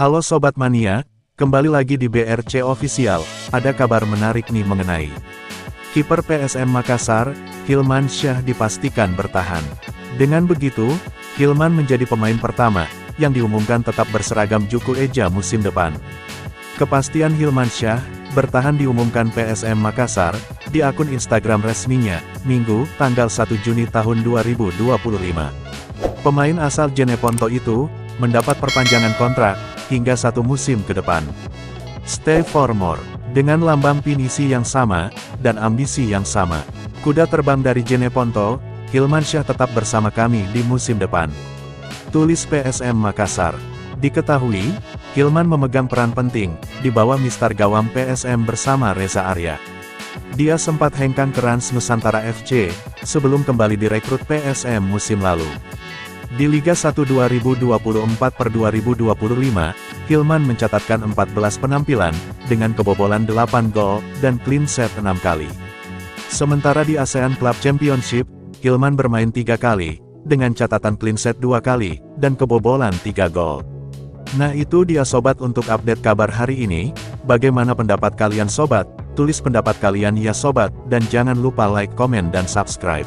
Halo Sobat Mania, kembali lagi di BRC Official. Ada kabar menarik nih mengenai kiper PSM Makassar, Hilman Syah dipastikan bertahan. Dengan begitu, Hilman menjadi pemain pertama yang diumumkan tetap berseragam Juku Eja musim depan. Kepastian Hilman Syah bertahan diumumkan PSM Makassar di akun Instagram resminya, Minggu, tanggal 1 Juni tahun 2025. Pemain asal Jeneponto itu mendapat perpanjangan kontrak hingga 1 musim ke depan. Stay for more. Dengan lambang pinisi yang sama, dan ambisi yang sama, kuda terbang dari Jeneponto, Hilman Syah tetap bersama kami di musim depan. Tulis PSM Makassar. Diketahui, Hilman memegang peran penting di bawah Mister Gawam PSM bersama Reza Arya. Dia sempat hengkang ke Rans Nusantara FC, sebelum kembali direkrut PSM musim lalu. Di Liga 1 2024/2025, Hilman mencatatkan 14 penampilan, dengan kebobolan 8 gol, dan clean sheet 6 kali. Sementara di ASEAN Club Championship, Hilman bermain 3 kali, dengan catatan clean sheet 2 kali, dan kebobolan 3 gol. Nah itu dia sobat untuk update kabar hari ini. Bagaimana pendapat kalian sobat? Tulis pendapat kalian ya sobat, dan jangan lupa like, komen dan subscribe.